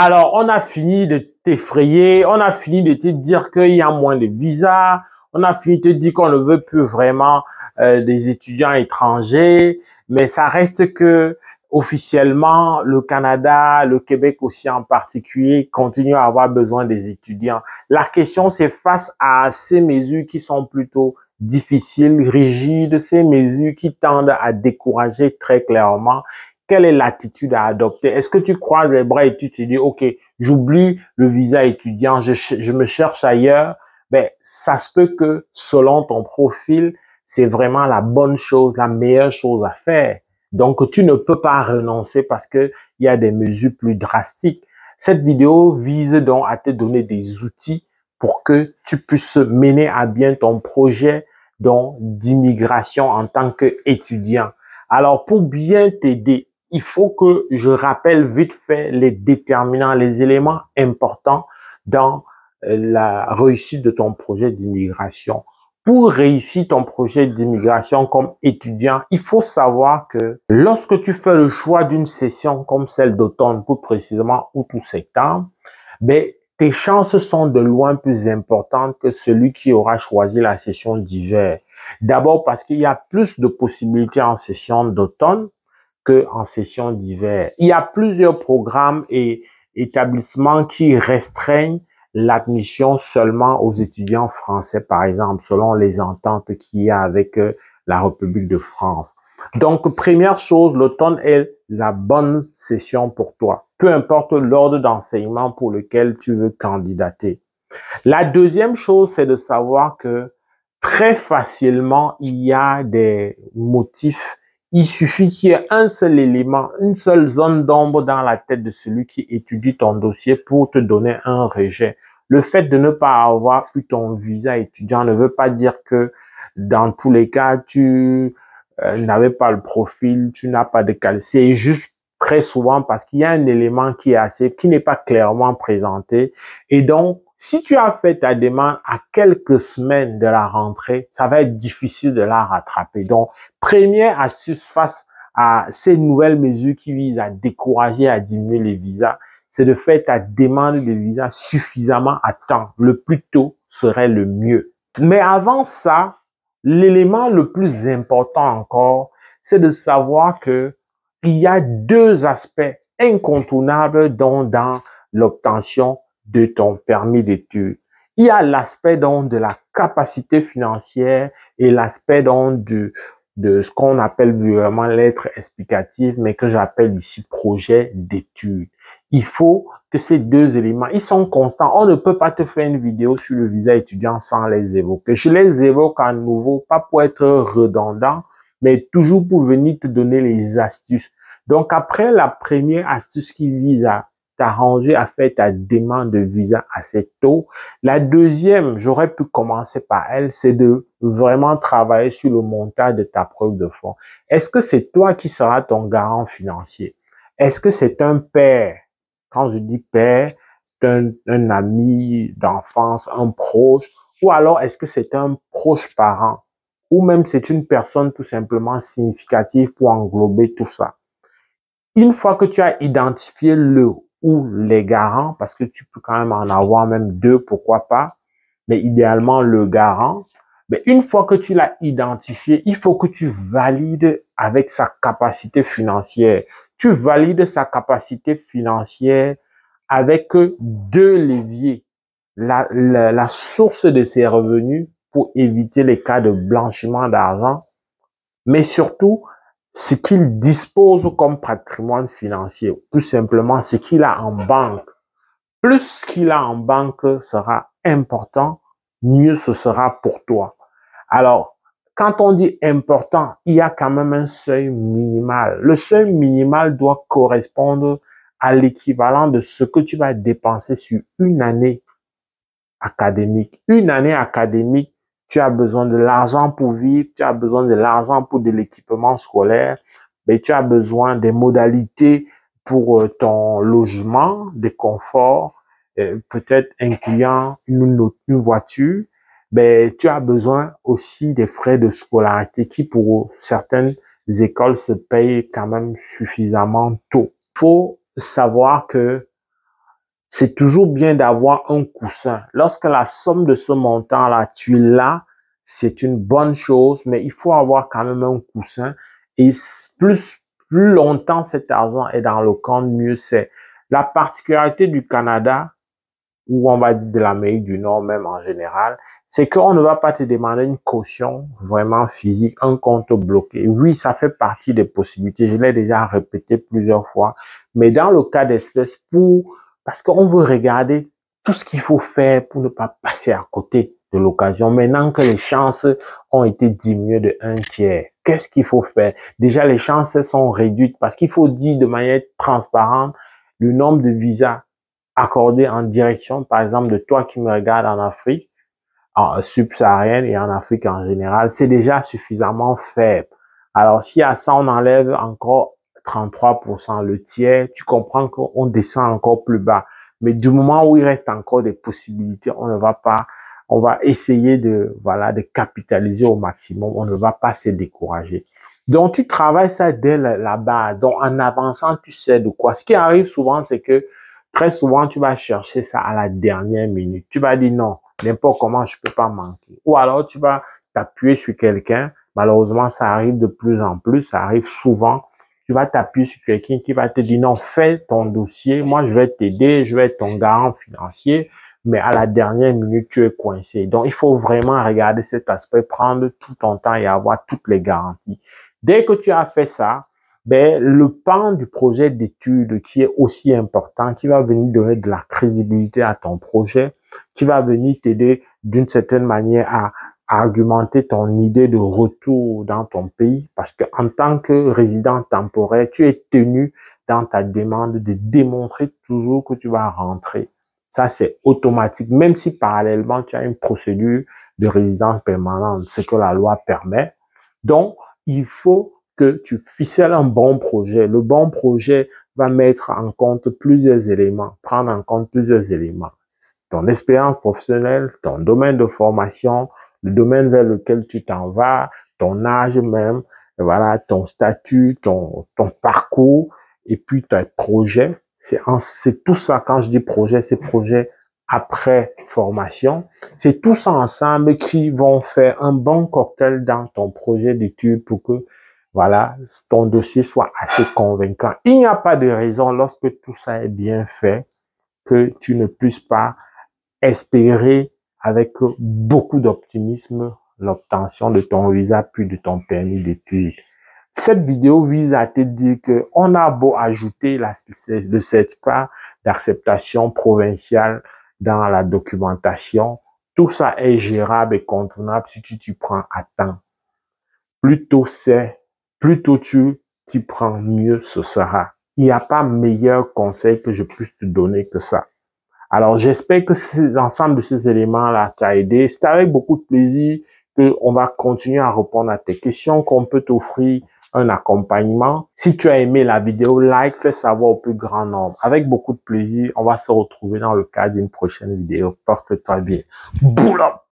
Alors, on a fini de t'effrayer, on a fini de te dire qu'il y a moins de visas, on a fini de te dire qu'on ne veut plus vraiment des étudiants étrangers, mais ça reste que officiellement, le Canada, le Québec aussi en particulier, continue à avoir besoin des étudiants. La question, c'est face à ces mesures qui sont plutôt difficiles, rigides, ces mesures qui tendent à décourager très clairement, quelle est l'attitude à adopter? Est-ce que tu croises les bras et tu te dis, OK, j'oublie le visa étudiant, je me cherche ailleurs? Ben, ça se peut que selon ton profil, c'est vraiment la bonne chose, la meilleure chose à faire. Donc, tu ne peux pas renoncer parce que il y a des mesures plus drastiques. Cette vidéo vise donc à te donner des outils pour que tu puisses mener à bien ton projet d'immigration en tant qu'étudiant. Alors, pour bien t'aider, il faut que je rappelle vite fait les déterminants, les éléments importants dans la réussite de ton projet d'immigration. Pour réussir ton projet d'immigration comme étudiant, il faut savoir que lorsque tu fais le choix d'une session comme celle d'automne, plus précisément août ou septembre, ben, tes chances sont de loin plus importantes que celui qui aura choisi la session d'hiver. D'abord parce qu'il y a plus de possibilités en session d'automne qu'en session d'hiver. Il y a plusieurs programmes et établissements qui restreignent l'admission seulement aux étudiants français, par exemple, selon les ententes qu'il y a avec la République de France. Donc, première chose, l'automne est la bonne session pour toi, peu importe l'ordre d'enseignement pour lequel tu veux candidater. La deuxième chose, c'est de savoir que très facilement, il y a des motifs. Il suffit qu'il y ait un seul élément, une seule zone d'ombre dans la tête de celui qui étudie ton dossier pour te donner un rejet. Le fait de ne pas avoir eu ton visa étudiant ne veut pas dire que dans tous les cas, tu n'avais pas le profil, tu n'as pas de qualité. C'est juste très souvent parce qu'il y a un élément qui n'est pas clairement présenté. Et donc, si tu as fait ta demande à quelques semaines de la rentrée, ça va être difficile de la rattraper. Donc, première astuce face à ces nouvelles mesures qui visent à décourager, à diminuer les visas, c'est de faire ta demande de visa suffisamment à temps. Le plus tôt serait le mieux. Mais avant ça, l'élément le plus important encore, c'est de savoir que il y a deux aspects incontournables dans l'obtention de ton permis d'études. Il y a l'aspect de la capacité financière et l'aspect de ce qu'on appelle vraiment lettre explicative, mais que j'appelle ici projet d'études. Il faut que ces deux éléments, ils sont constants. On ne peut pas te faire une vidéo sur le visa étudiant sans les évoquer. Je les évoque à nouveau, pas pour être redondant, mais toujours pour venir te donner les astuces. Donc, après la première astuce qui vise à t'arranger à faire ta demande de visa assez tôt, la deuxième, j'aurais pu commencer par elle, c'est de vraiment travailler sur le montage de ta preuve de fonds. Est-ce que c'est toi qui seras ton garant financier? Est-ce que c'est un père? Quand je dis père, c'est un ami d'enfance, un proche, ou alors est-ce que c'est un proche parent? Ou même c'est une personne tout simplement significative pour englober tout ça. Une fois que tu as identifié le ou les garants, parce que tu peux quand même en avoir même deux, pourquoi pas, mais idéalement le garant, mais une fois que tu l'as identifié, il faut que tu valides avec sa capacité financière. Tu valides sa capacité financière avec deux leviers. La source de ses revenus pour éviter les cas de blanchiment d'argent, mais surtout, ce qu'il dispose comme patrimoine financier, tout simplement ce qu'il a en banque. Plus ce qu'il a en banque sera important, mieux ce sera pour toi. Alors, quand on dit important, il y a quand même un seuil minimal. Le seuil minimal doit correspondre à l'équivalent de ce que tu vas dépenser sur une année académique. Une année académique, tu as besoin de l'argent pour vivre, tu as besoin de l'argent pour de l'équipement scolaire, mais tu as besoin des modalités pour ton logement, des conforts, peut-être incluant une voiture, mais tu as besoin aussi des frais de scolarité qui pour certaines écoles se payent quand même suffisamment tôt. Il faut savoir que c'est toujours bien d'avoir un coussin. Lorsque la somme de ce montant-là, tu l'as, c'est une bonne chose, mais il faut avoir quand même un coussin. Et plus longtemps cet argent est dans le compte, mieux c'est. La particularité du Canada, ou on va dire de l'Amérique du Nord même en général, c'est qu'on ne va pas te demander une caution vraiment physique, un compte bloqué. Oui, ça fait partie des possibilités. Je l'ai déjà répété plusieurs fois. Mais dans le cas d'espèce, parce qu'on veut regarder tout ce qu'il faut faire pour ne pas passer à côté de l'occasion. Maintenant que les chances ont été diminuées de 1/3, qu'est-ce qu'il faut faire? Déjà, les chances sont réduites parce qu'il faut dire de manière transparente le nombre de visas accordés en direction, par exemple, de toi qui me regardes en Afrique, en subsaharienne et en Afrique en général, c'est déjà suffisamment faible. Alors, si à ça, on enlève encore 33%, le tiers, tu comprends qu'on descend encore plus bas. Mais du moment où il reste encore des possibilités, on va essayer de capitaliser au maximum. On ne va pas se décourager. Donc, tu travailles ça dès la base. Donc, en avançant, tu sais de quoi. Ce qui arrive souvent, c'est que très souvent, tu vas chercher ça à la dernière minute. Tu vas dire non, n'importe comment, je peux pas manquer. Ou alors, tu vas t'appuyer sur quelqu'un. Malheureusement, ça arrive de plus en plus, ça arrive souvent. Tu vas t'appuyer sur quelqu'un qui va te dire non, fais ton dossier. Moi, je vais t'aider, je vais être ton garant financier. Mais à la dernière minute, tu es coincé. Donc, il faut vraiment regarder cet aspect, prendre tout ton temps et avoir toutes les garanties. Dès que tu as fait ça, ben, le pan du projet d'étude qui est aussi important, qui va venir donner de la crédibilité à ton projet, qui va venir t'aider d'une certaine manière à argumenter ton idée de retour dans ton pays, parce que en tant que résident temporaire, tu es tenu dans ta demande de démontrer toujours que tu vas rentrer. Ça, c'est automatique, même si parallèlement, tu as une procédure de résidence permanente, ce que la loi permet. Donc, il faut que tu ficelles un bon projet. Le bon projet va mettre en compte plusieurs éléments, prendre en compte plusieurs éléments. Ton expérience professionnelle, ton domaine de formation, le domaine vers lequel tu t'en vas, ton âge même, voilà, ton statut, ton parcours, et puis ton projet. C'est tout ça, quand je dis projet, c'est projet après formation. C'est tout ça ensemble qui vont faire un bon cocktail dans ton projet d'études pour que, voilà, ton dossier soit assez convaincant. Il n'y a pas de raison, lorsque tout ça est bien fait, que tu ne puisses pas espérer avec beaucoup d'optimisme l'obtention de ton visa puis de ton permis d'études. Cette vidéo vise à te dire que on a beau ajouter le certificat d'acceptation provinciale dans la documentation, tout ça est gérable et contournable si tu t'y prends à temps. Plus tôt tu t'y prends, mieux ce sera. Il n'y a pas meilleur conseil que je puisse te donner que ça. Alors, j'espère que l'ensemble de ces éléments-là t'a aidé. C'est avec beaucoup de plaisir qu'on va continuer à répondre à tes questions, qu'on peut t'offrir un accompagnement. Si tu as aimé la vidéo, like, fais savoir au plus grand nombre. Avec beaucoup de plaisir, on va se retrouver dans le cadre d'une prochaine vidéo. Porte-toi bien. Boulot!